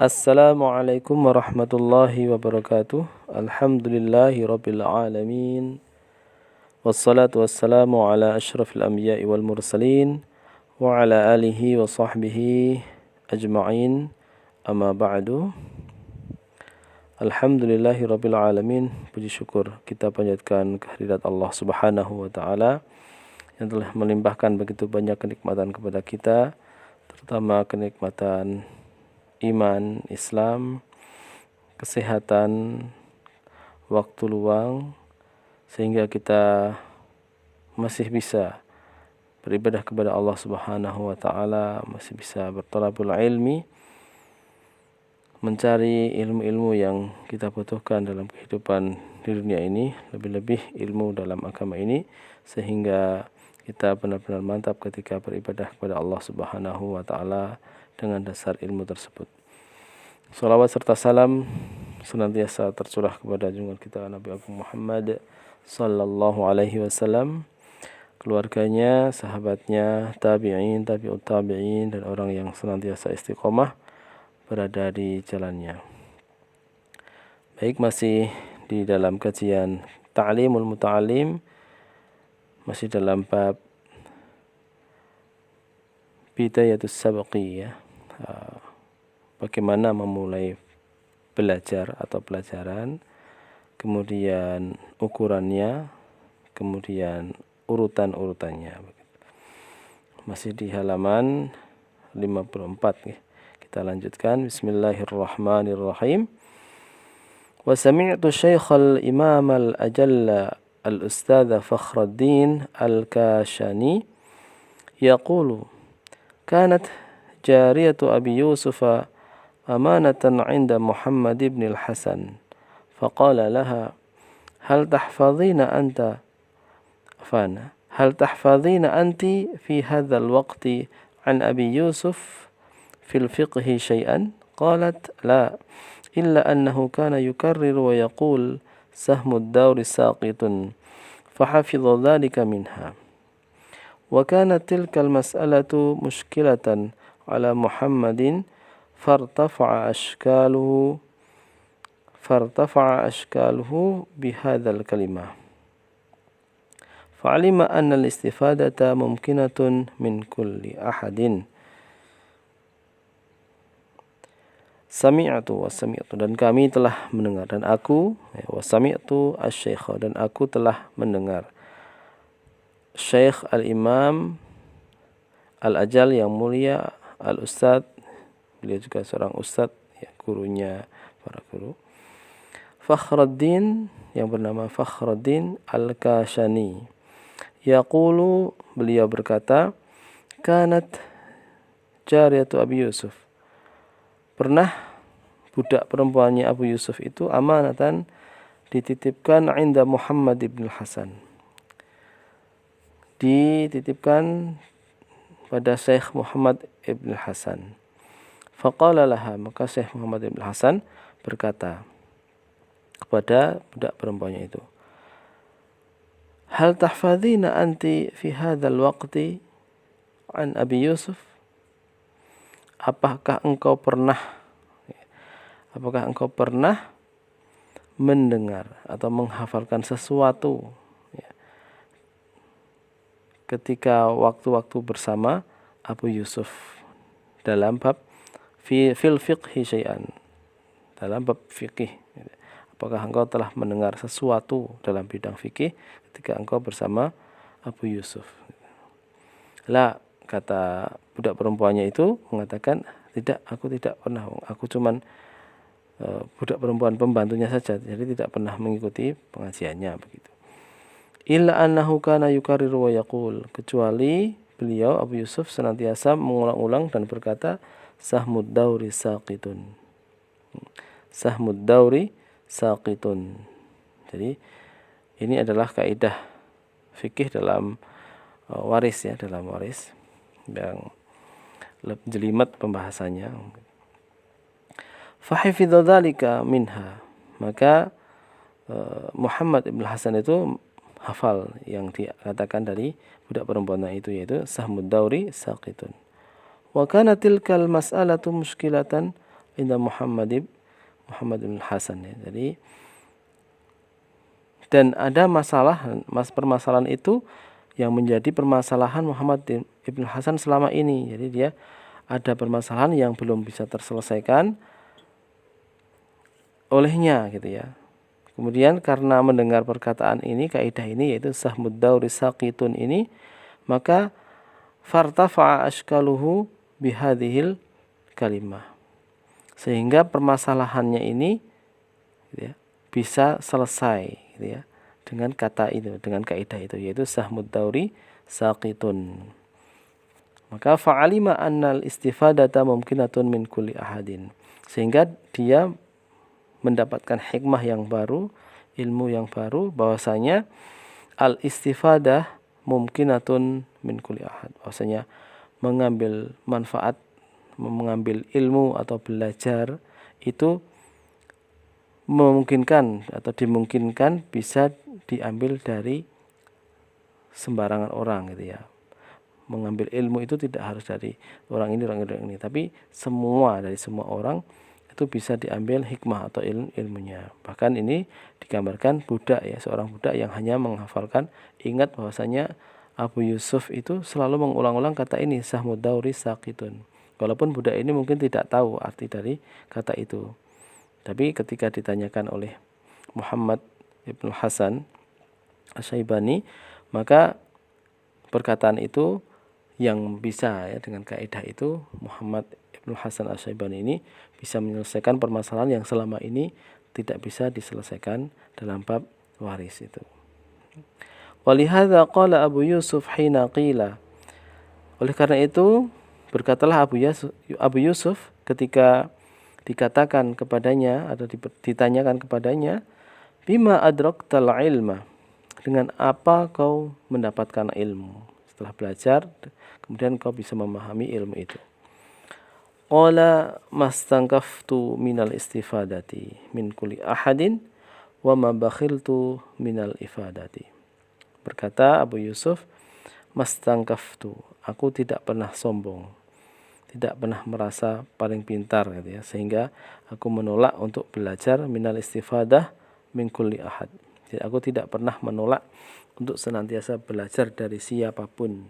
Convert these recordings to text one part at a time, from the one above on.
Assalamualaikum warahmatullahi wabarakatuh. Alhamdulillahi rabbil alamin. Wassalatu wassalamu ala ashrafil anbiya'i wal mursalin wa ala alihi wa sahbihi ajma'in. Amma ba'du. Alhamdulillahi rabbil alamin. Puji syukur kita panjatkan kehadirat Allah Subhanahu wa taala yang telah melimpahkan begitu banyak kenikmatan kepada kita, terutama kenikmatan iman, Islam, kesehatan, waktu luang, sehingga kita masih bisa beribadah kepada Allah Subhanahu wa taala, masih bisa berthalabul ilmi, mencari ilmu-ilmu yang kita butuhkan dalam kehidupan di dunia ini, lebih-lebih ilmu dalam agama ini, sehingga kita benar-benar mantap ketika beribadah kepada Allah Subhanahu wa taala dengan dasar ilmu tersebut. Salawat serta salam senantiasa tercurah kepada junjungan kita Nabi Agung Muhammad sallallahu alaihi wasallam, keluarganya, sahabatnya, tabi'in, tabi'ut tabi'in, dan orang yang senantiasa istiqomah berada di jalannya. Baik, masih di dalam kajian Ta'limul Muta'allim, masih dalam bab Bidayatus Sabqi, ya. Bagaimana memulai belajar atau pelajaran, kemudian ukurannya, kemudian urutan-urutannya. Masih di halaman 54, ya. Kita lanjutkan. Bismillahirrahmanirrahim. Wa sami'tu Syaikhal Imam al-Ajalla al-Ustadz Fakhruddin al-Kashani yaqulu kanat jariyatu Abi Yusuf amanatan 'inda Muhammad ibn al-Hasan faqala laha hal tahfazina anti fi hadha al-waqti an Abi Yusuf fi al-fiqh shay'an qalat la illa annahu kana yukarrir wa yaqul sahmu ad-dawr saqitun fahafidha dhalika minha wa kanat tilka al-mas'alatu mushkilatan ala Muhammadin فارتفع أشكاله بهذا الكلمة فعلم أن الاستفادة ممكنة من كل أحد Sami'tu dan kami telah mendengar, dan aku wasami'tu asy-syaikh, dan aku telah mendengar Syekh al-Imam al-Ajal yang mulia, al-Ustadz, beliau juga seorang ustadz, ya, gurunya para guru, Fakhruddin, yang bernama Fakhruddin al-Kashani. Yaqulu, beliau berkata, kanat jariyatu Abi Yusuf, pernah budak perempuannya Abu Yusuf itu amanatan dititipkan 'inda Muhammad ibn Hasan, dititipkan pada Syekh Muhammad ibn Hasan. Faqala laha, maka Syekh Muhammad ibn Hasan berkata kepada budak perempuannya itu, hal tahfazina anti fi hadzal waqti an Abi Yusuf, apakah engkau pernah mendengar atau menghafalkan sesuatu, ya, ketika waktu-waktu bersama Abu Yusuf dalam bab fil fiqhi syai'an, dalam bab fikih. Apakah engkau telah mendengar sesuatu dalam bidang fikih ketika engkau bersama Abu Yusuf? La, kata budak perempuannya itu mengatakan, tidak, aku tidak pernah, aku cuman budak perempuan pembantunya saja, jadi tidak pernah mengikuti pengajiannya, begitu. Illa annahu kana yukarriru wa yaqul, kecuali beliau Abu Yusuf senantiasa mengulang-ulang dan berkata, sahmud dawri saqitun. Sahmud dawri saqitun. Jadi ini adalah kaidah fikih dalam waris, ya, dalam waris yang jelimet pembahasannya. Fahifidha dzalika minha, maka Muhammad ibn Hasan itu hafal yang dikatakan dari budak perempuan itu, yaitu sahmud dawri saqitun. Wa kana tilkal mas'alatu muskilatan inda Muhammad bin Hasan ya. Jadi dan ada permasalahan itu yang menjadi permasalahan Muhammad ibn Hasan selama ini. Jadi dia ada permasalahan yang belum bisa terselesaikan olehnya gitu ya. Kemudian karena mendengar perkataan ini, kaidah ini yaitu sahmud dauri saqitun ini, maka fartafa'a ashkaluhu bihadhil kalimah. Sehingga permasalahannya ini gitu ya, bisa selesai gitu ya, dengan kata itu, dengan kaidah itu yaitu sahmud dauri saqitun. Maka fa'alima annal istifadata mumkinatun min kulli ahadin. Sehingga dia mendapatkan hikmah yang baru, ilmu yang baru, bahwasanya al-istifadah mumkinatun min kulli ahad. Bahwasanya mengambil manfaat, mengambil ilmu atau belajar itu memungkinkan atau dimungkinkan bisa diambil dari sembarangan orang gitu ya. Mengambil ilmu itu tidak harus dari orang ini, tapi dari semua orang itu bisa diambil hikmah atau ilmunya. Bahkan ini digambarkan budak ya, seorang budak yang hanya menghafalkan. Ingat bahwasanya Abu Yusuf itu selalu mengulang-ulang kata ini, sahmud dauri saqitun. Walaupun budak ini mungkin tidak tahu arti dari kata itu. Tapi ketika ditanyakan oleh Muhammad ibn Hasan Asy-Syaibani, maka perkataan itu yang bisa ya, dengan kaidah itu Muhammad ibn Hasan Asy-Syaibani ini bisa menyelesaikan permasalahan yang selama ini tidak bisa diselesaikan dalam bab waris itu. Walihadza qala Abu Yusuf hina qila. Oleh karena itu berkatalah Abu Yusuf ketika dikatakan kepadanya atau ditanyakan kepadanya, bima adraktal ilma, dengan apa kau mendapatkan ilmu? Setelah belajar kemudian kau bisa memahami ilmu itu. Qala mastankaftu minal istifadati min kulli ahadin wa ma bakhiltu minal ifadati. Berkata Abu Yusuf, mastankaftu, aku tidak pernah sombong, tidak pernah merasa paling pintar gitu ya, sehingga aku menolak untuk belajar minal istifadah min kulli ahad. Jadi aku tidak pernah menolak untuk senantiasa belajar dari siapapun.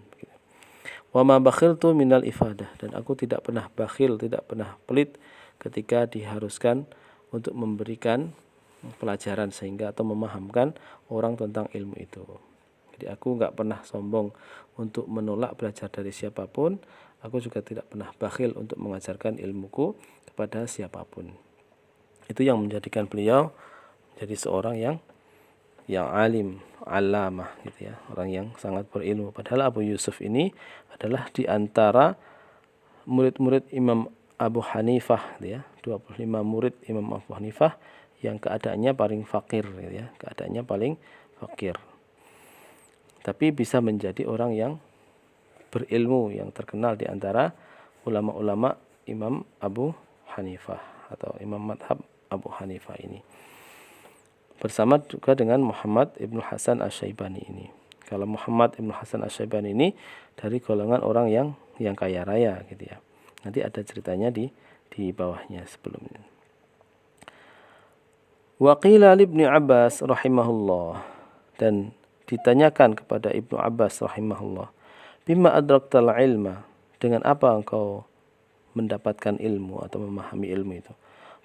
Wa ma bakhiltu minal ifadah, dan aku tidak pernah bakhil, tidak pernah pelit ketika diharuskan untuk memberikan pelajaran sehingga atau memahamkan orang tentang ilmu itu. Jadi aku nggak pernah sombong untuk menolak belajar dari siapapun. Aku juga tidak pernah bakhil untuk mengajarkan ilmuku kepada siapapun. Itu yang menjadikan beliau menjadi seorang yang alim, alamah gitu ya, orang yang sangat berilmu. Padahal Abu Yusuf ini adalah di antara murid-murid Imam Abu Hanifah gitu ya, 25 murid Imam Abu Hanifah yang keadaannya paling fakir gitu ya, keadaannya paling fakir. Tapi bisa menjadi orang yang berilmu yang terkenal di antara ulama-ulama Imam Abu Hanifah atau Imam Madhab Abu Hanifah ini. Bersama juga dengan Muhammad ibn Hasan Asy-Syaibani ini. Kalau Muhammad ibn Hasan Asy-Syaibani ini dari golongan orang yang kaya raya gitu ya. Nanti ada ceritanya di bawahnya sebelumnya. Wa qila li Ibnu Abbas rahimahullah, dan ditanyakan kepada Ibnu Abbas rahimahullah, bima adraktal ilma, dengan apa engkau mendapatkan ilmu atau memahami ilmu itu?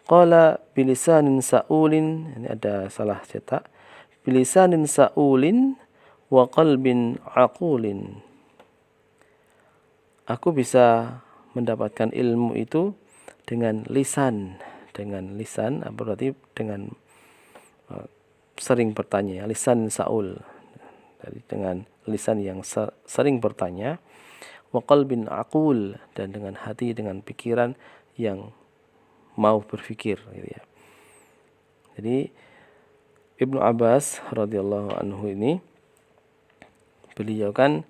Qala bilisanin sa'ulin, ini ada salah cetak, bilisanin sa'ulin wa qalbin aqulin. Aku bisa mendapatkan ilmu itu dengan lisan berarti dengan sering bertanya, lisan sa'ul, jadi dengan lisan yang sering bertanya, wa qalbin aqul, dan dengan hati, dengan pikiran yang mau berpikir gitu ya. Jadi Ibnu Abbas radhiyallahu anhu ini, beliau kan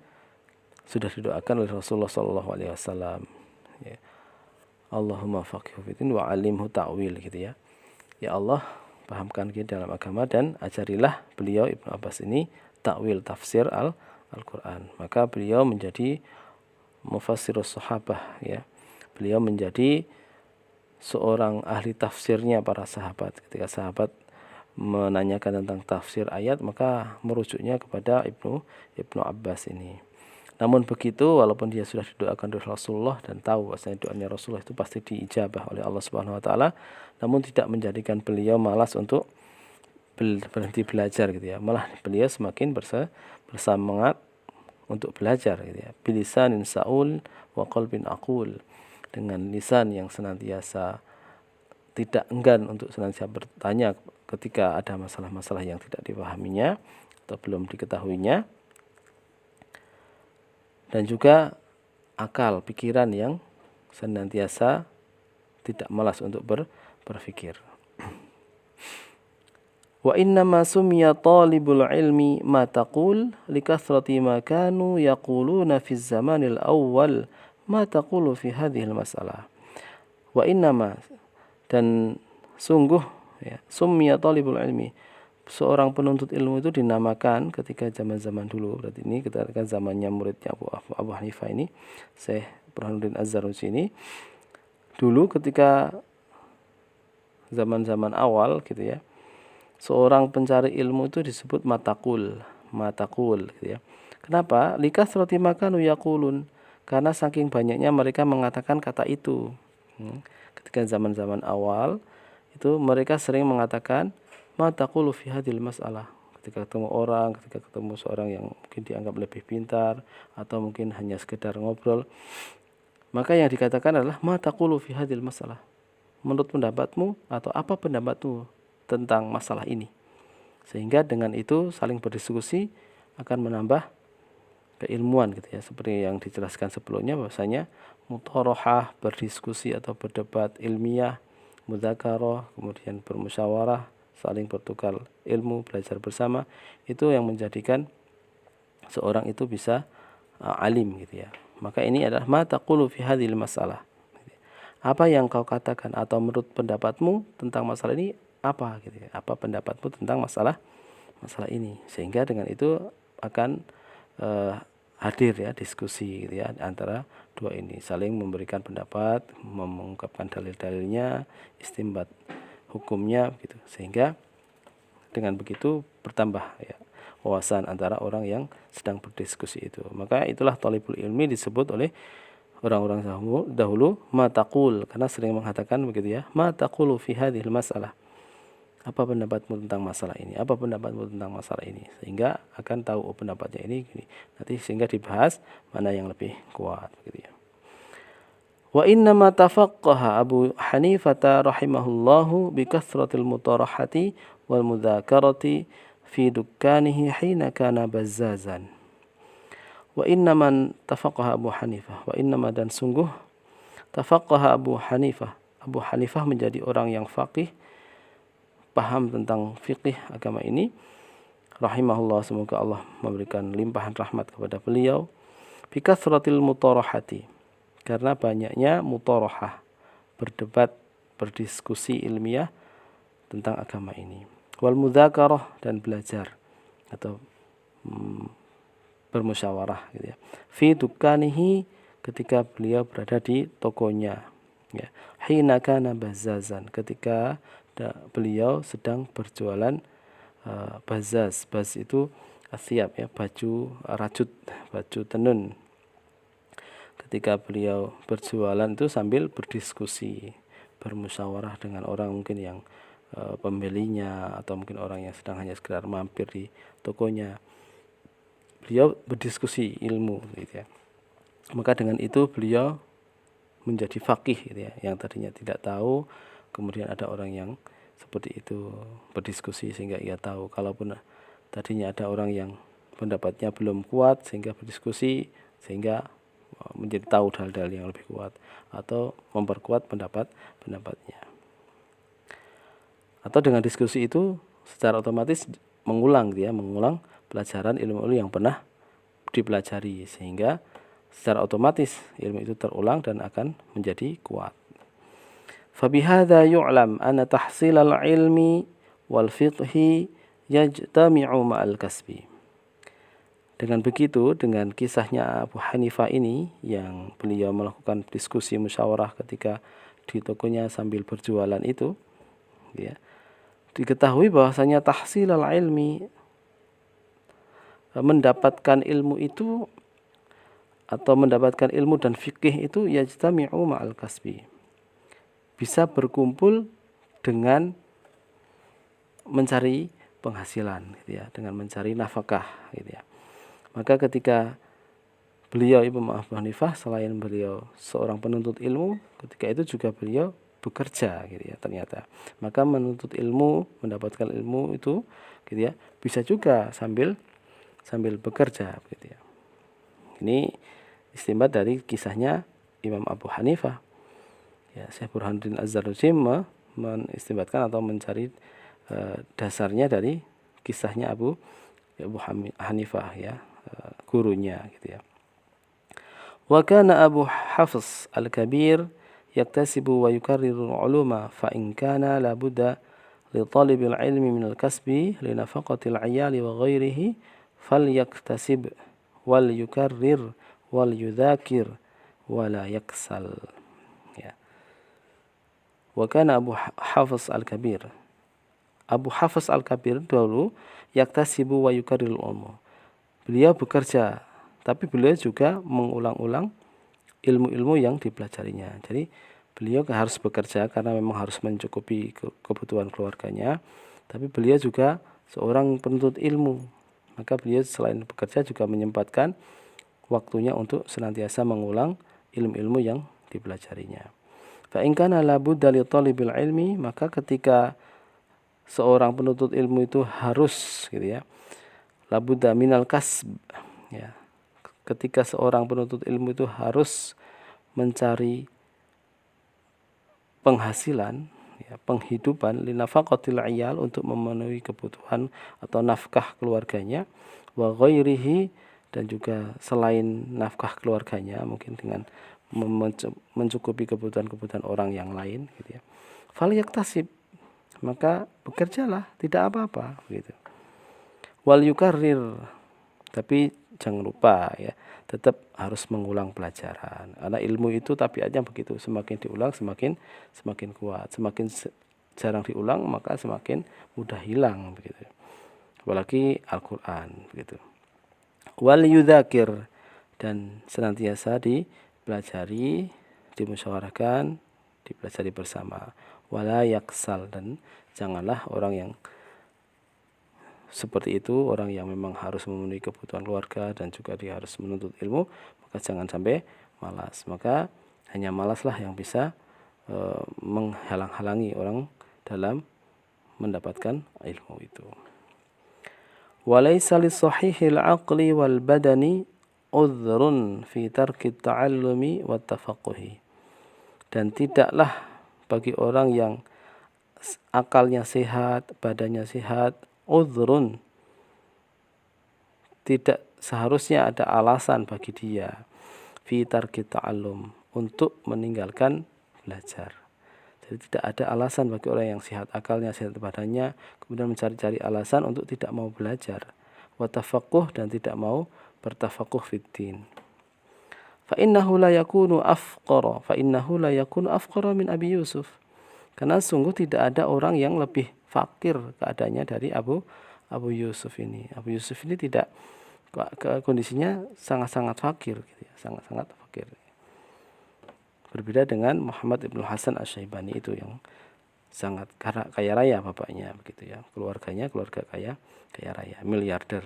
sudah didoakan oleh Rasulullah sallallahu alaihi wasallam ya. Allahumma faqihhu fiddin wa 'allimhu ta'wil gitu ya. Ya Allah, pahamkan kita dalam agama dan ajarilah beliau Ibnu Abbas ini takwil, tafsir Al-Qur'an. Maka beliau menjadi mufassirus sahabah ya. Beliau menjadi seorang ahli tafsirnya para sahabat. Ketika sahabat menanyakan tentang tafsir ayat, maka merujuknya kepada Ibnu Abbas ini. Namun begitu, walaupun dia sudah didoakan oleh Rasulullah dan tahu bahwasanya doanya Rasulullah itu pasti diijabah oleh Allah Subhanahu wa taala, namun tidak menjadikan beliau malas untuk berhenti belajar gitu ya. Malah beliau semakin bersemangat untuk belajar gitu ya. Bilisanin saul wa qalbin aqul, dengan lisan yang senantiasa tidak enggan untuk senantiasa bertanya ketika ada masalah-masalah yang tidak dipahaminya atau belum diketahuinya, dan juga akal, pikiran yang senantiasa tidak malas untuk berpikir. Wa innama sumiya talibul ilmi ma taqul likathrati ma kanu yaquluna fi zamanil awwal ma taqulu fi hadhihi masalah. Wa innama, dan sungguh ya, sumiya talibul ilmi, seorang penuntut ilmu itu dinamakan ketika zaman-zaman dulu. Berarti ini ketika zamannya muridnya Abu Hanifah ini, Syekh Burhanuddin Az-Zarnuji ini, dulu ketika zaman-zaman awal gitu ya, seorang pencari ilmu itu disebut matakul gitu ya. Kenapa? Likasrati makanu yaqulun, karena saking banyaknya mereka mengatakan kata itu. Ketika zaman-zaman awal itu mereka sering mengatakan ma taqulu fi hadhil mas'alah. Ketika ketemu orang, ketika ketemu seorang yang mungkin dianggap lebih pintar atau mungkin hanya sekedar ngobrol, maka yang dikatakan adalah ma taqulu fi hadhil mas'alah. Menurut pendapatmu atau apa pendapatmu tentang masalah ini. Sehingga dengan itu saling berdiskusi akan menambah keilmuan gitu ya. Seperti yang dijelaskan sebelumnya bahwasanya mutorohah, berdiskusi atau berdebat ilmiah, mudzakarah, kemudian bermusyawarah, saling bertukar ilmu, belajar bersama, itu yang menjadikan seorang itu bisa alim gitu ya. Maka ini adalah ma taqulu fi hadhil masalah. Apa yang kau katakan atau menurut pendapatmu tentang masalah ini apa gitu ya. Apa pendapatmu tentang masalah ini, sehingga dengan itu akan hadir ya diskusi gitu ya antara dua ini, saling memberikan pendapat, mengungkapkan dalil-dalilnya, istinbat hukumnya gitu, sehingga dengan begitu bertambah ya wawasan antara orang yang sedang berdiskusi itu. Maka itulah thalibul ilmi disebut oleh orang-orang dahulu mataqul, karena sering mengatakan begitu ya, mataqulu fi hadhil masalah. Apa pendapatmu tentang masalah ini? Apa pendapatmu tentang masalah ini? Sehingga akan tahu pendapatnya ini gini. Nanti sehingga dibahas mana yang lebih kuat begitu ya. Wa innama tafaqqaha Abu Hanifah rahimahullahu bi kathratil mutarahati wal mudzakarati fi dukkanihi hina kana bazzazan. Wa innama tafaqqaha Abu Hanifah, wa innama, dan sungguh tafaqqaha Abu Hanifah. Abu Hanifah menjadi orang yang faqih, paham tentang fikih agama ini. Rahimahullah, semoga Allah memberikan limpahan rahmat kepada beliau. Bi kathratil mutarahati, karena banyaknya mutarahah, berdebat, berdiskusi ilmiah tentang agama ini. Wal mudzakarah, dan belajar atau bermusyawarah gitu ya. Fi dukanihi, ketika beliau berada di tokonya ya. Hina kana bazzazan, ketika beliau sedang berjualan bazaz. Baz itu siap ya, baju rajut, baju tenun. Ketika beliau berjualan itu sambil berdiskusi, bermusyawarah dengan orang mungkin yang pembelinya atau mungkin orang yang sedang hanya sekedar mampir di tokonya. Beliau berdiskusi ilmu gitu ya. Maka dengan itu beliau menjadi faqih gitu ya. Yang tadinya tidak tahu, kemudian ada orang yang seperti itu berdiskusi sehingga ia tahu. Kalaupun tadinya ada orang yang pendapatnya belum kuat sehingga berdiskusi sehingga menjadi tahu dalil-dalil yang lebih kuat atau memperkuat pendapatnya. Atau dengan diskusi itu secara otomatis mengulang pelajaran ilmu yang pernah dipelajari, sehingga secara otomatis ilmu itu terulang dan akan menjadi kuat. Fabihadza yu'lam anna tahsilal ilmi wal fiqhi yajtami'u ma'al kasbi. Dengan begitu, dengan kisahnya Abu Hanifah ini yang beliau melakukan diskusi musyawarah ketika di tokonya sambil berjualan itu, ya, diketahui bahwasanya tahsilal ilmi, mendapatkan ilmu itu atau mendapatkan ilmu dan fikih itu yajtami'u ma'al kasbi, bisa berkumpul dengan mencari penghasilan, gitu ya, dengan mencari nafkah, gitu ya. Maka ketika beliau Imam Abu Hanifah, selain beliau seorang penuntut ilmu, ketika itu juga beliau bekerja, gitu ya, ternyata. Maka menuntut ilmu, mendapatkan ilmu itu, gitu ya, bisa juga sambil bekerja, gitu ya. Ini istinbat dari kisahnya Imam Abu Hanifah. Ya, Syekh Burhanuddin Az-Zarnuji menistinbatkan atau mencari dasarnya dari kisahnya Abu Hanifah, ya, gurunya, gitu ya. Wa kana Abu Hafs Al-Kabir yaktasibu wa yukarriru al-uluma fa in kana la budda li talibil ilmi min al-kasbi li nafaqatil 'iyali wa ghairihi falyaktasib wal yukarrir wal yudhakir wa la yaksal, ya. Wa kana Abu Hafs Al-Kabir, Abu Hafs Al-Kabir dahulu yaktasibu wa yukarrirul ilmu, beliau bekerja tapi beliau juga mengulang-ulang ilmu-ilmu yang dipelajarinya. Jadi beliau harus bekerja karena memang harus mencukupi kebutuhan keluarganya, tapi beliau juga seorang penuntut ilmu, maka beliau selain bekerja juga menyempatkan waktunya untuk senantiasa mengulang ilmu-ilmu yang dipelajarinya. Fa in kana la budda li talibil ilmi, maka ketika seorang penuntut ilmu itu harus, gitu ya, la budda minal kasb, ya, ketika seorang penuntut ilmu itu harus mencari penghasilan, ya, penghidupan, linafaqatil 'iyal, untuk memenuhi kebutuhan atau nafkah keluarganya, wa ghairihi, dan juga selain nafkah keluarganya, mungkin dengan mencukupi kebutuhan-kebutuhan orang yang lain, gitu ya. Fal yaktasib, maka bekerjalah, tidak apa-apa, gitu. Wal yukarrir, tapi jangan lupa, ya, tetap harus mengulang pelajaran, karena ilmu itu tabiatnya begitu, semakin diulang semakin kuat, semakin jarang diulang maka semakin mudah hilang, begitu. Apalagi Al-Qur'an, begitu. Wal yudzakir, dan senantiasa dipelajari, dimusyawarahkan, dipelajari bersama. Wala yaksal, dan janganlah orang yang seperti itu, orang yang memang harus memenuhi kebutuhan keluarga dan juga dia harus menuntut ilmu, maka jangan sampai malas. Maka hanya malaslah yang bisa menghalang-halangi orang dalam mendapatkan ilmu itu. Walaysa lis-sahihil 'aqli wal badani udhrun fi tarki ta'allumi wat tafaqquhi, dan tidaklah bagi orang yang akalnya sehat, badannya sehat, udhrun, tidak seharusnya ada alasan bagi dia, fi tarki ta'allum, untuk meninggalkan belajar. Jadi tidak ada alasan bagi orang yang sehat akalnya, sehat badannya, kemudian mencari-cari alasan untuk tidak mau belajar. Wa tafaqquh, dan tidak mau bertafaqquh fiddin. Fa innahu la yakunu afqara min Abi Yusuf. Karena sungguh tidak ada orang yang lebih fakir keadaannya dari Abu Yusuf ini. Abu Yusuf ini tidak, kondisinya sangat-sangat fakir, gitu ya, sangat-sangat fakir. Berbeda dengan Muhammad ibn Hasan Asy-Syaibani itu yang sangat kaya raya bapaknya, begitu ya. Keluarganya keluarga kaya raya, miliarder.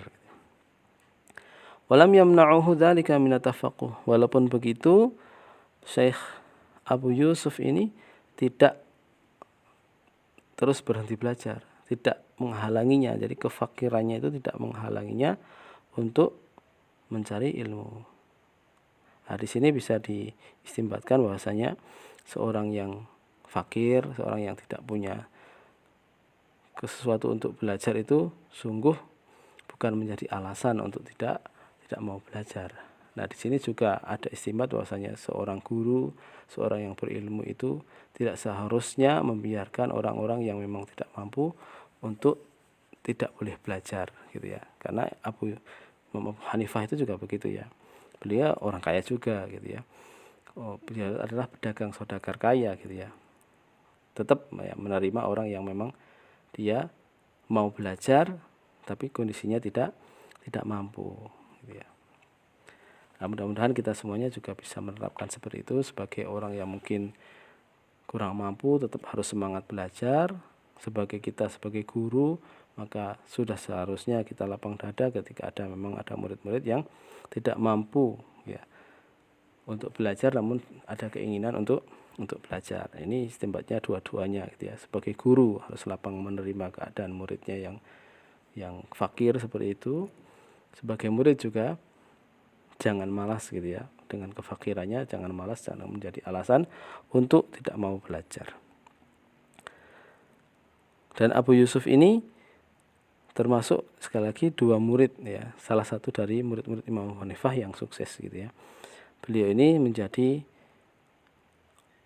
Walam yamna'uhu dzalika min at-tafaqquh. Walaupun begitu, Syekh Abu Yusuf ini tidak terus berhenti belajar, tidak menghalanginya. Jadi kefakirannya itu tidak menghalanginya untuk mencari ilmu. Nah, di sini bisa diistimbatkan bahwasanya seorang yang fakir, seorang yang tidak punya sesuatu untuk belajar itu sungguh bukan menjadi alasan untuk tidak mau belajar. Nah, di sini juga ada istimbat bahwasanya seorang guru, seorang yang berilmu itu tidak seharusnya membiarkan orang-orang yang memang tidak mampu untuk tidak boleh belajar, gitu ya. Karena Abu Hanifah itu juga begitu, ya. Beliau orang kaya juga, gitu ya. Beliau adalah pedagang saudagar kaya, gitu ya. tetap ya, menerima orang yang memang dia mau belajar tapi kondisinya tidak mampu gitu ya. Nah, mudah-mudahan kita semuanya juga bisa menerapkan seperti itu sebagai orang yang mungkin kurang mampu tetap harus semangat belajar. Sebagai guru, maka sudah seharusnya kita lapang dada ketika memang ada murid-murid yang tidak mampu ya untuk belajar namun ada keinginan untuk belajar. Ini istimbatnya dua-duanya gitu ya. Sebagai guru harus lapang menerima keadaan muridnya yang fakir seperti itu. Sebagai murid juga jangan malas gitu ya. Dengan kefakirannya jangan malas, jangan menjadi alasan untuk tidak mau belajar. Dan Abu Yusuf ini termasuk sekali lagi 2 murid ya, salah satu dari murid-murid Imam Abu Hanifah yang sukses gitu ya. Beliau ini menjadi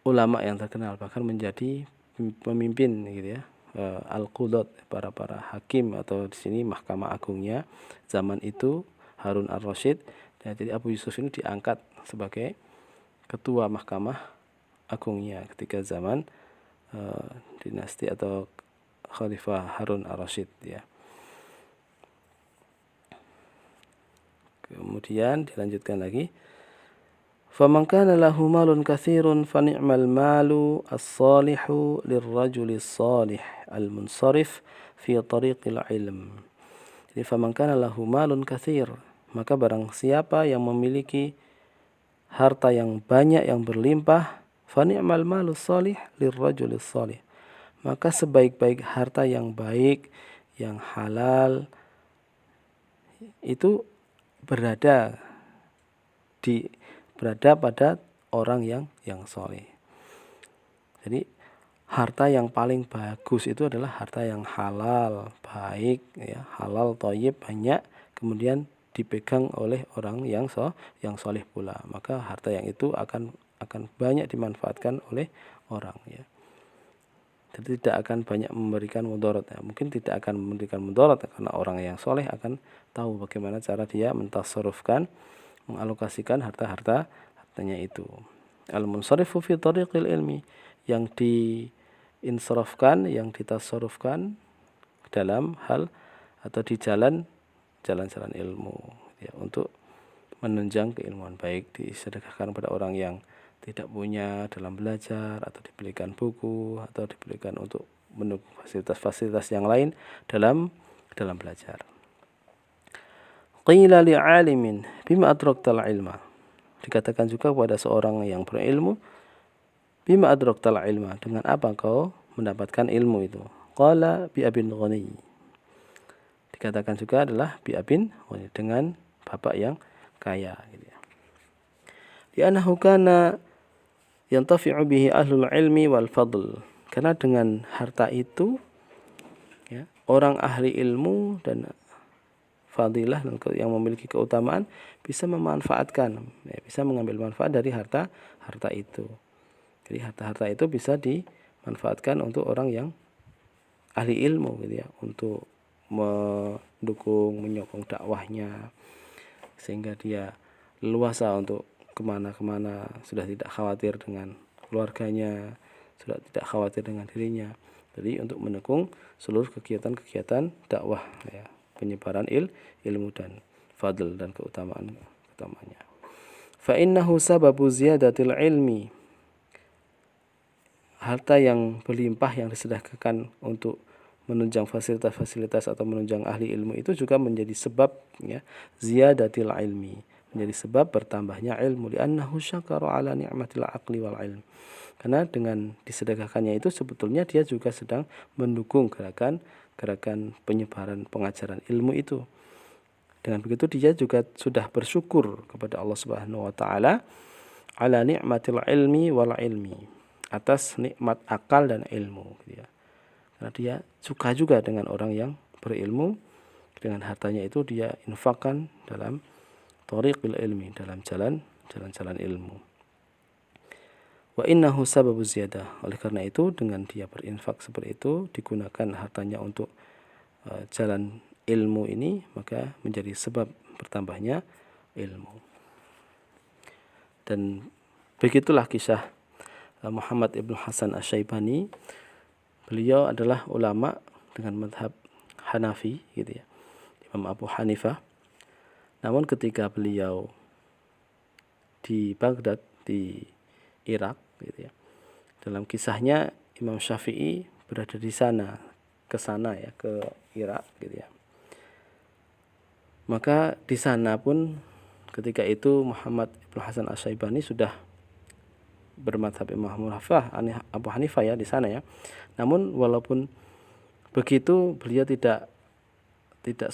ulama yang terkenal, bahkan menjadi pemimpin gitu ya, al-qudat, para hakim atau di sini Mahkamah Agungnya zaman itu Harun ar-Rasyid. Nah, jadi Abu Yusuf ini diangkat sebagai ketua Mahkamah Agungnya ketika zaman dinasti atau Khalifah Harun ar-Rasyid ya. Kemudian dilanjutkan lagi. Faman kana lahu malun katsirun fa ni'mal malu as-salihu lirrajuli as-salih al-munsarif fi tariqil ilm. Jadi faman kana lahu malun katsir, maka barang siapa yang memiliki harta yang banyak yang berlimpah, fa ni'mal malu as-salih lirrajuli as-salih. Maka sebaik-baik harta yang baik, yang halal itu berada pada orang yang soleh. Jadi harta yang paling bagus itu adalah harta yang halal, baik ya, halal, thayyib, banyak, kemudian dipegang oleh orang yang soleh pula. Maka harta yang itu akan banyak dimanfaatkan oleh orang ya. Jadi tidak akan banyak memberikan mudarat ya. Mungkin tidak akan memberikan mudarat karena orang yang soleh akan tahu bagaimana cara dia mentasarrufkan, mengalokasikan hartanya itu. Al-munsarifu fi tariqil ilmi, yang diinsrafkan, yang ditasarrufkan dalam hal atau di jalan-jalan ilmu ya, untuk menunjang keilmuan, baik disedekahkan pada orang yang tidak punya dalam belajar, atau dibelikan buku, atau dibelikan untuk mendukung fasilitas-fasilitas yang lain dalam belajar. Qila li'alimin bima adraktal ilma. Dikatakan juga kepada seorang yang berilmu, bima adraktal ilma, dengan apa kau mendapatkan ilmu itu? Qala bi abin ghani. Dikatakan juga adalah bi abin ghani, dengan bapak yang kaya gitu ya. Li'annahu kana yantafi'u bihi ahlul ilmi wal fadl. Karena dengan harta itu ya, orang ahli ilmu dan fadilah yang memiliki keutamaan bisa memanfaatkan ya, bisa mengambil manfaat dari harta itu. Jadi harta itu bisa dimanfaatkan untuk orang yang ahli ilmu gitu ya, untuk mendukung, menyokong dakwahnya, sehingga dia leluasa untuk kemana-kemana, sudah tidak khawatir dengan keluarganya, sudah tidak khawatir dengan dirinya. Jadi untuk mendukung seluruh kegiatan dakwah ya, penyebaran ilmu dan fadl dan keutamanya. Fa innahu sababu ziyadatil ilmi. Harta yang berlimpah yang disedekahkan untuk menunjang fasilitas-fasilitas atau menunjang ahli ilmu itu juga menjadi sebab ya, ziyadatil ilmi, menjadi sebab bertambahnya ilmu, li'annahu syakara ala ni'matil aqli wal ilm. Karena dengan disedekahkannya itu sebetulnya dia juga sedang mendukung gerakan penyebaran pengajaran ilmu itu. Dengan begitu dia juga sudah bersyukur kepada Allah Subhanahu wa taala ala ni'matil ilmi wal ilmi, atas nikmat akal dan ilmu gitu ya. Karena dia suka juga dengan orang yang berilmu, dengan hartanya itu dia infakkan dalam thariqil ilmi, dalam jalan ilmu. Wa innahu sababu ziyadah. Oleh karena itu dengan dia berinfak seperti itu, digunakan hartanya untuk jalan ilmu ini, maka menjadi sebab bertambahnya ilmu. Dan begitulah kisah Muhammad ibn Hasan Asy-Syaibani. Beliau adalah ulama dengan madhab Hanafi gitu ya, Imam Abu Hanifah. Namun ketika beliau di Baghdad di Irak gitu ya, dalam kisahnya Imam Syafi'i berada di sana, ke sana ya, ke Irak gitu ya. Maka di sana pun ketika itu Muhammad ibn Hasan Asy-Syaibani sudah bermadhab Imam Abu Hanifah ya di sana ya. Namun walaupun begitu beliau tidak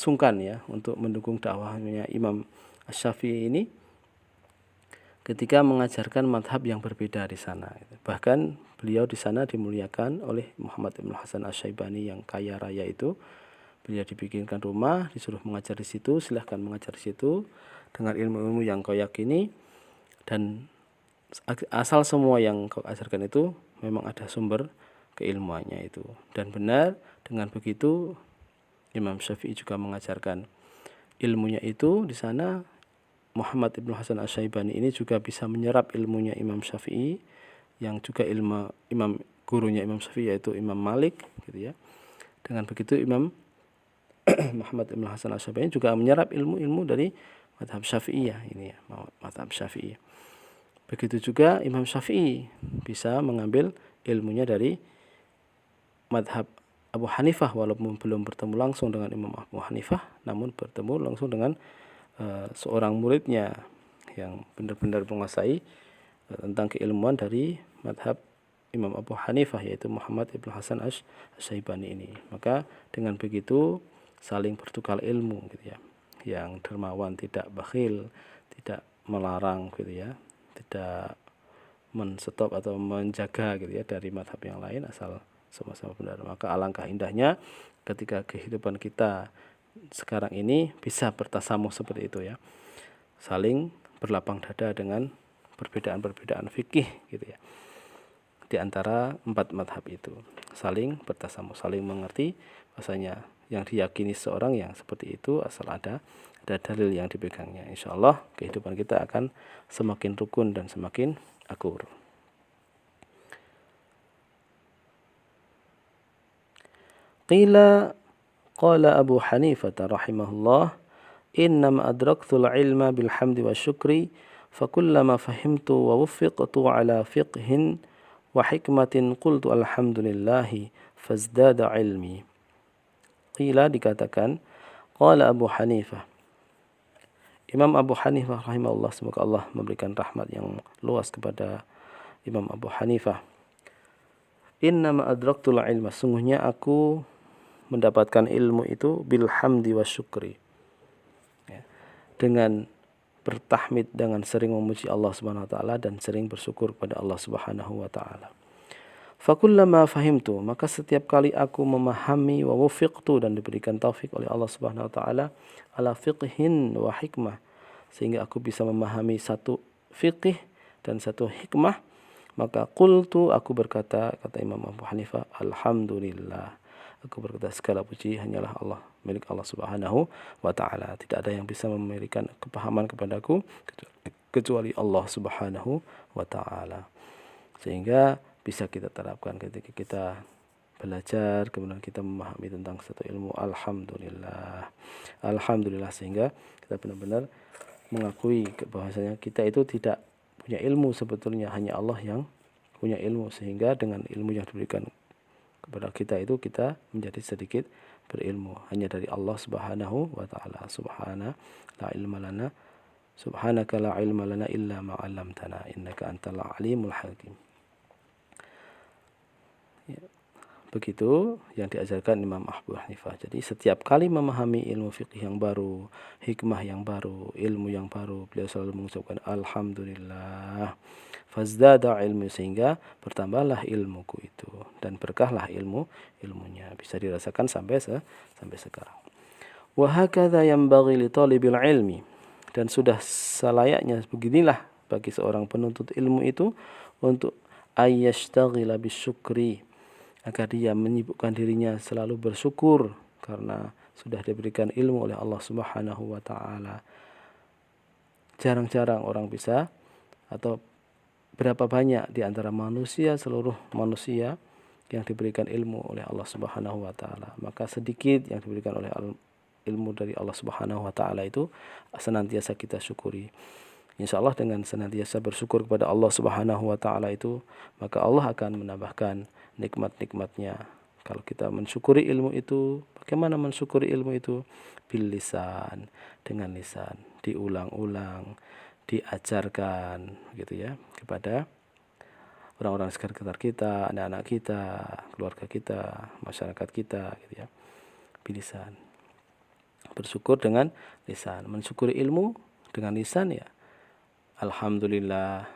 sungkan ya untuk mendukung dakwahnya Imam Asy-Syafi'i ini ketika mengajarkan madhab yang berbeda di sana. Bahkan beliau di sana dimuliakan oleh Muhammad ibn Hasan Asy-Syaibani yang kaya raya itu. Beliau dibikinkan rumah, disuruh mengajar di situ, silahkan mengajar di situ dengan ilmu-ilmu yang kau yakini, dan asal semua yang kau ajarkan itu memang ada sumber keilmuannya itu. Dan benar, dengan begitu Imam Syafi'i juga mengajarkan ilmunya itu di sana. Muhammad ibn Hasan Asy-Syaibani ini juga bisa menyerap ilmunya Imam Syafi'i, yang juga imam gurunya Imam Syafi'i yaitu Imam Malik gitu ya. Dengan begitu Imam Muhammad ibn Hasan Asy-Syaibani juga menyerap ilmu-ilmu dari madhab Syafi'iyah ini ya, madhab Syafi'i. Begitu juga Imam Syafi'i bisa mengambil ilmunya dari madhab Abu Hanifah, walaupun belum bertemu langsung dengan Imam Abu Hanifah, namun bertemu langsung dengan seorang muridnya yang benar-benar menguasai tentang keilmuan dari madhab Imam Abu Hanifah, yaitu Muhammad ibn Hasan Asy-Syaibani ini. Maka dengan begitu saling bertukar ilmu gitu ya, yang dermawan tidak bakhil, tidak melarang gitu ya, tidak menstop atau menjaga gitu ya dari madhab yang lain, asal sama-sama benar. Maka alangkah indahnya ketika kehidupan kita sekarang ini bisa bertasamuh seperti itu ya, saling berlapang dada dengan perbedaan-perbedaan fikih gitu ya di antara 4 madhab itu, saling bertasamuh, saling mengerti bahasanya yang diyakini seorang yang seperti itu asal ada dalil yang dipegangnya. Insya Allah kehidupan kita akan semakin rukun dan semakin akur. Qila qala Abu Hanifah rahimahullah, innama adraktul ilma bilhamdi wa syukri fakullama fahimtu wa wuffiqtu ala fiqhin wa hikmatin qultu alhamdulillahi fazdada ilmi. Qila dikatakan, qala Abu Hanifah, Imam Abu Hanifah rahimahullah, semoga Allah memberikan rahmat yang luas kepada Imam Abu Hanifah. Innama adraktul ilma, sungguhnya aku mendapatkan ilmu itu bilhamdi wa syukri, ya, dengan bertahmid, dengan sering memuji Allah Subhanahu wa taala dan sering bersyukur kepada Allah Subhanahu wa taala. Fakullama fahimtu, maka setiap kali aku memahami, wa wufiqtu, dan diberikan taufik oleh Allah Subhanahu wa taala, ala fiqhin wa hikmah, sehingga aku bisa memahami satu fiqih dan satu hikmah, maka qultu, aku berkata, kata Imam Abu Hanifah, alhamdulillah, aku berkata segala puji hanyalah Allah, milik Allah Subhanahu wa taala. Tidak ada yang bisa memberikan kepahaman kepadaku kecuali Allah Subhanahu wa taala. Sehingga bisa kita terapkan ketika kita belajar, kemudian kita memahami tentang satu ilmu. Alhamdulillah. Alhamdulillah, sehingga kita benar-benar mengakui bahwasanya kita itu tidak punya ilmu, sebetulnya hanya Allah yang punya ilmu, sehingga dengan ilmu yang diberikan kepada kita itu kita menjadi sedikit berilmu, hanya dari Allah Subhanahu wa taala. Subhanaka la ilma lana illa ma 'allamtana innaka antal alimul hakim. Ya, begitu yang diajarkan Imam Abu Hanifah. Jadi setiap kali memahami ilmu fikih yang baru, hikmah yang baru, ilmu yang baru, beliau selalu mengucapkan alhamdulillah. Fazdada ilmu, sehingga bertambahlah ilmuku itu dan berkahlah ilmunya, bisa dirasakan sampai sekarang. Wa hakadha yanbaghi li talibil ilmi, dan sudah selayaknya beginilah bagi seorang penuntut ilmu itu untuk ayyashtaghila bisyukri, agar dia menyibukkan dirinya selalu bersyukur karena sudah diberikan ilmu oleh Allah Subhanahu wa taala. Jarang-jarang orang bisa atau berapa banyak di antara manusia, seluruh manusia yang diberikan ilmu oleh Allah Subhanahu wa taala, maka sedikit yang diberikan oleh ilmu dari Allah Subhanahu wa taala itu senantiasa kita syukuri. Insya Allah dengan senantiasa bersyukur kepada Allah Subhanahu wa taala itu, maka Allah akan menambahkan nikmat-nikmatnya. Kalau kita mensyukuri ilmu itu, bagaimana mensyukuri ilmu itu? Bil lisan, dengan lisan, diulang-ulang, diajarkan gitu ya kepada orang-orang sekitar kita, anak-anak kita, keluarga kita, masyarakat kita gitu ya. Bil lisan. Bersyukur dengan lisan, mensyukuri ilmu dengan lisan ya. Alhamdulillah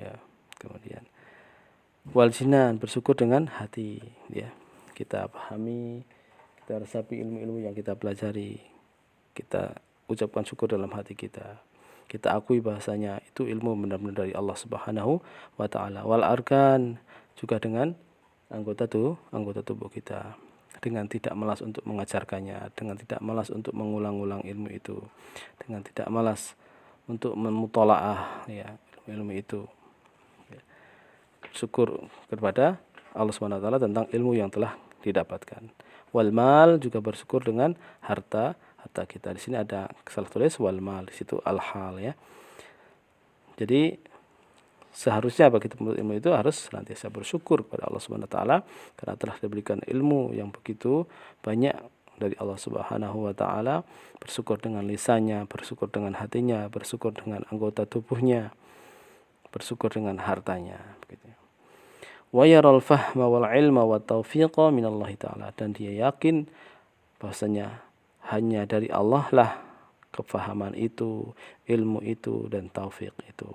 ya. Kemudian wal jinan, bersyukur dengan hati ya. Kita pahami, kita resapi ilmu-ilmu yang kita pelajari, kita ucapkan syukur dalam hati kita, kita akui bahasanya itu ilmu benar-benar dari Allah Subhanahu wa taala. Wal arkan, juga dengan anggota tubuh kita, dengan tidak malas untuk mengajarkannya, dengan tidak malas untuk mengulang-ulang ilmu itu, dengan tidak malas untuk memutolaah ya ilmu itu. Syukur kepada Allah Subhanahu wa taala tentang ilmu yang telah didapatkan. Wal mal, juga bersyukur dengan harta kita. Di sini ada salah tulis wal mal, di situ al hal ya. Jadi seharusnya bagi penuntut ilmu itu harus senantiasa bersyukur kepada Allah Subhanahu wa taala karena telah diberikan ilmu yang begitu banyak dari Allah Subhanahu wa taala, bersyukur dengan lisannya, bersyukur dengan hatinya, bersyukur dengan anggota tubuhnya, bersyukur dengan hartanya begitu. Wa yaral fahma wal ilma wat taufiqa minallahi taala, dan dia yakin bahwasanya hanya dari Allah lah kefahaman itu, ilmu itu dan taufik itu.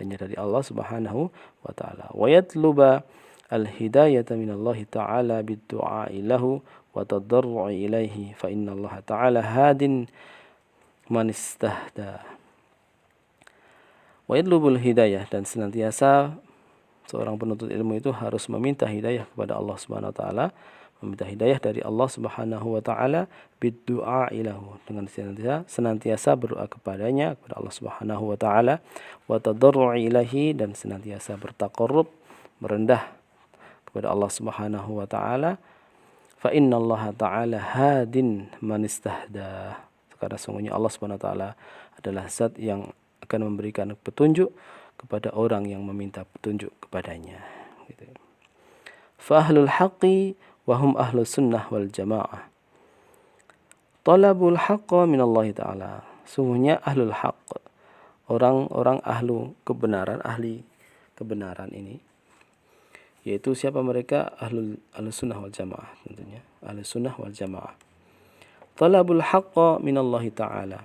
Hanya dari Allah Subhanahu wa taala. Wa yatluba al-hidayata minallahi ta'ala bid-du'a'i lahu wa tadarru'i ilaihi fa innallaha ta'ala hadin man istahda. Wa yatlubul hidayah, dan senantiasa seorang penuntut ilmu itu harus meminta hidayah kepada Allah Subhanahu wa taala, meminta hidayah dari Allah Subhanahu wa taala bid-du'a'i lahu, dengan senantiasa berdoa kepadanya, kepada Allah Subhanahu wa taala, wa tadarru'i ilaihi, dan senantiasa bertaqarrub, merendah kepada Allah Subhanahu wa taala. Fa innallaha ta'ala hadin man istahda, karena sungguhnya Allah Subhanahu wa taala adalah zat yang akan memberikan petunjuk kepada orang yang meminta petunjuk kepadanya gitu. Fa ahlul haqqi wa hum ahlus sunnah wal jamaah talabul haqqa minallahi ta'ala, sungguhnya ahlul haqq, orang-orang ahli kebenaran ini, yaitu siapa mereka? Ahlus sunnah wal jamaah, tentunya ahlus sunnah wal jamaah. Talabul haqqa minallahi ta'ala,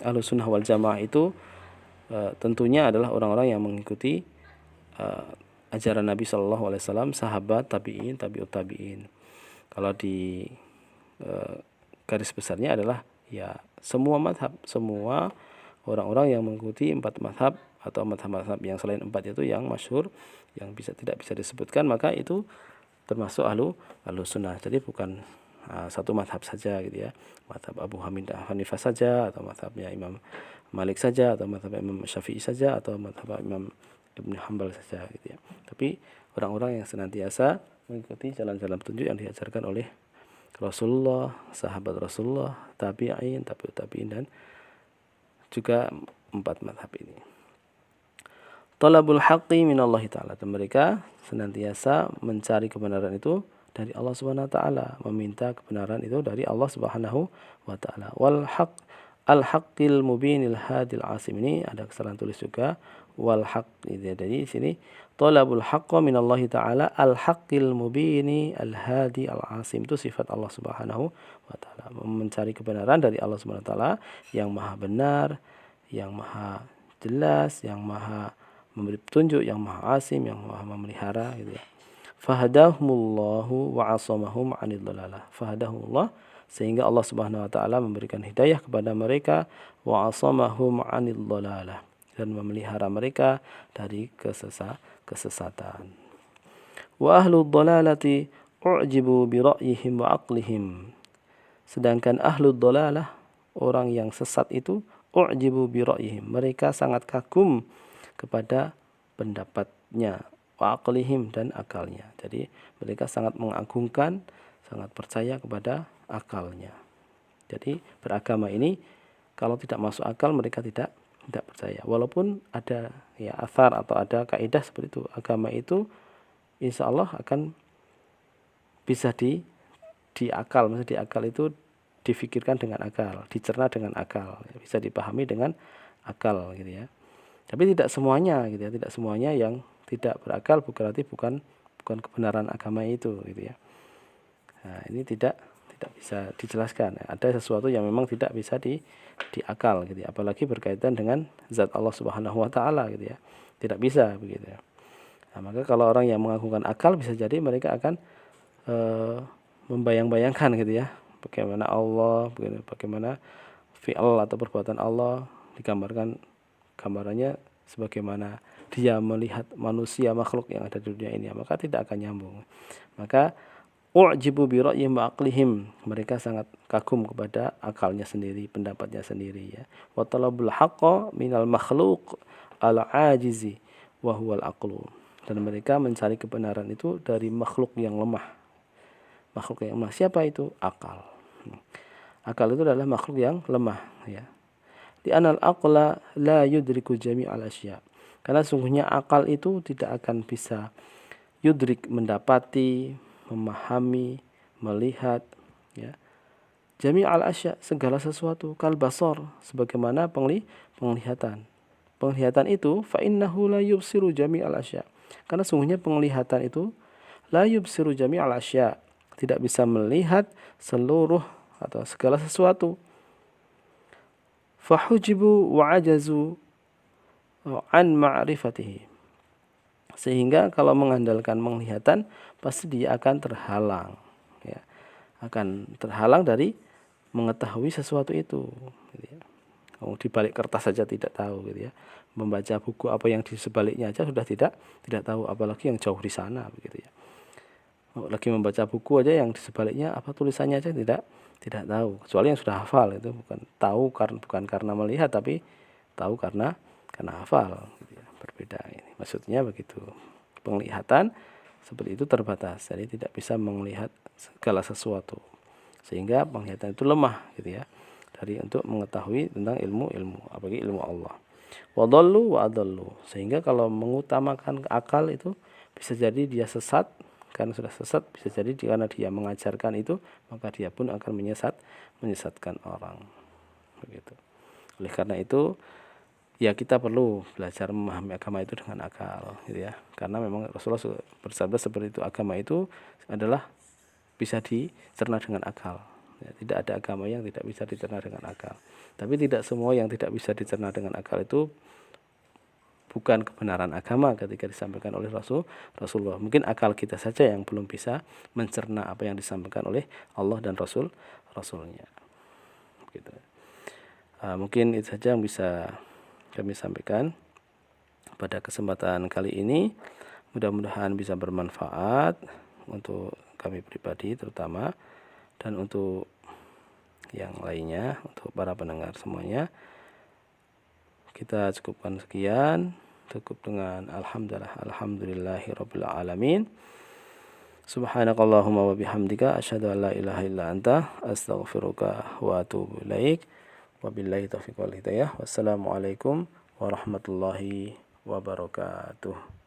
ahlus sunnah wal jamaah itu tentunya adalah orang-orang yang mengikuti ajaran Nabi Shallallahu Alaihi Wasallam, sahabat, tabiin, tabiut tabiin. Kalau di garis besarnya adalah ya semua madhab, semua orang-orang yang mengikuti 4 madhab atau madhab-madhab yang selain 4 itu yang masyhur, yang tidak bisa disebutkan, maka itu termasuk ahlu sunnah. Jadi bukan satu madhab saja gitu ya, madhab Abu Hanifah saja, atau madhabnya Imam Malik saja, atau madhab Imam Syafi'i saja, atau madhab Imam Ibn Hanbal saja gitu ya. Tapi orang-orang yang senantiasa mengikuti jalan-jalan petunjuk yang diajarkan oleh Rasulullah, sahabat Rasulullah, tabi'in, tabi'ut tabi'in, dan juga 4 madhab ini. Talabul haqqi minallahi ta'ala, dan mereka senantiasa mencari kebenaran itu dari Allah Subhanahu wa taala, meminta kebenaran itu dari Allah Subhanahu wa taala. Wal haqq al-haqqil mubinil hadil asim, ini ada kesalahan tulis juga, wal haqq, jadi sini talabul haqqi minallahi ta'ala al-haqqil mubini al-hadi al-asim, itu sifat Allah Subhanahu wa taala, mencari kebenaran dari Allah Subhanahu wa taala yang maha benar, yang maha jelas, yang maha memberi petunjuk, yang maha asim, yang maha memelihara gitu ya. Fahadahumullahu wa asamahum 'anil dhalalah. Fahadahumullah, sehingga Allah Subhanahu wa taala memberikan hidayah kepada mereka, wa asamahum 'anil dhalalah, dan memelihara mereka dari kesesatan. Wa ahlud dhalalati u'jibu bi ra'yihim wa aqlihim. Sedangkan ahlud dhalalah, orang yang sesat itu, u'jibu bi ra'yihim, mereka sangat kagum kepada pendapatnya, wa aqlihim, dan akalnya. Jadi mereka sangat mengagungkan, sangat percaya kepada akalnya. Jadi beragama ini kalau tidak masuk akal mereka tidak percaya. Walaupun ada ya athar atau ada kaidah seperti itu, agama itu insya Allah akan bisa di akal. Maksudnya di akal itu difikirkan dengan akal, dicerna dengan akal, bisa dipahami dengan akal gitu ya. Tapi tidak semuanya gitu ya, tidak semuanya yang tidak berakal berarti bukan kebenaran agama itu gitu ya. Nah, ini tidak bisa dijelaskan. Ada sesuatu yang memang tidak bisa diakal gitu ya. Apalagi berkaitan dengan zat Allah Subhanahu wa taala gitu ya. Tidak bisa begitu ya. Nah, maka kalau orang yang mengagungkan akal bisa jadi mereka akan membayang-bayangkan gitu ya. Bagaimana Allah, bagaimana fi'al atau perbuatan Allah digambarkan gambarannya sebagaimana dia melihat manusia makhluk yang ada di dunia ini, maka tidak akan nyambung. Maka u'jibu bi ra'yihim wa aqlihim, mereka sangat kagum kepada akalnya sendiri, pendapatnya sendiri ya. Wa talabul haqqa minal makhluq al-ajizi wa huwal aqlu, dan mereka mencari kebenaran itu dari makhluk yang lemah. Makhluk yang lemah siapa itu? Akal. Akal itu adalah makhluk yang lemah ya. Di anal aqla la yudriku jami'al asya, karena sungguhnya akal itu tidak akan bisa yudrik, mendapati, memahami, melihat ya, jami'al asya, segala sesuatu, kal basar, sebagaimana penglihatan. Penglihatan itu fa innahu la yubsiru jami'al asya, karena sungguhnya penglihatan itu la yubsiru jami'al asya, tidak bisa melihat seluruh atau segala sesuatu. Fahujibu wa ajazu an ma'rifatihi, sehingga kalau mengandalkan penglihatan pasti dia akan terhalang ya, akan terhalang dari mengetahui sesuatu itu gitu ya. Di balik kertas saja tidak tahu gitu ya, membaca buku apa yang di sebaliknya aja sudah tidak tahu, apalagi yang jauh di sana begitu ya. Lagi membaca buku aja yang di sebaliknya apa tulisannya aja tidak tahu, kecuali yang sudah hafal. Itu bukan karena melihat, tapi tahu karena hafal gitu ya. Berbeda ini maksudnya begitu. Penglihatan seperti itu terbatas, jadi tidak bisa melihat segala sesuatu, sehingga penglihatan itu lemah gitu ya, dari untuk mengetahui tentang ilmu apalagi ilmu Allah. Wadallu wa adallu, sehingga kalau mengutamakan akal itu bisa jadi dia sesat. Karena sudah sesat, bisa jadi karena dia mengajarkan itu, maka dia pun akan menyesatkan orang begitu. Oleh karena itu ya kita perlu belajar memahami agama itu dengan akal gitu ya, karena memang Rasulullah bersabda seperti itu, agama itu adalah bisa dicerna dengan akal ya. Tidak ada agama yang tidak bisa dicerna dengan akal, tapi tidak semua yang tidak bisa dicerna dengan akal itu bukan kebenaran agama ketika disampaikan oleh Rasulullah. Mungkin akal kita saja yang belum bisa mencerna apa yang disampaikan oleh Allah dan Rasulnya gitu. Mungkin itu saja yang bisa kami sampaikan pada kesempatan kali ini. Mudah-mudahan bisa bermanfaat untuk kami pribadi terutama, dan untuk yang lainnya, untuk para pendengar semuanya. Kita cukupkan sekian, cukup dengan alhamdulillahirabbil alamin. Subhanakallahumma wa bihamdika asyhadu an la ilaha illa anta astaghfiruka wa atubu ilaik. Wabillahi taufiq wal hidayah. Wassalamualaikum warahmatullahi wabarakatuh.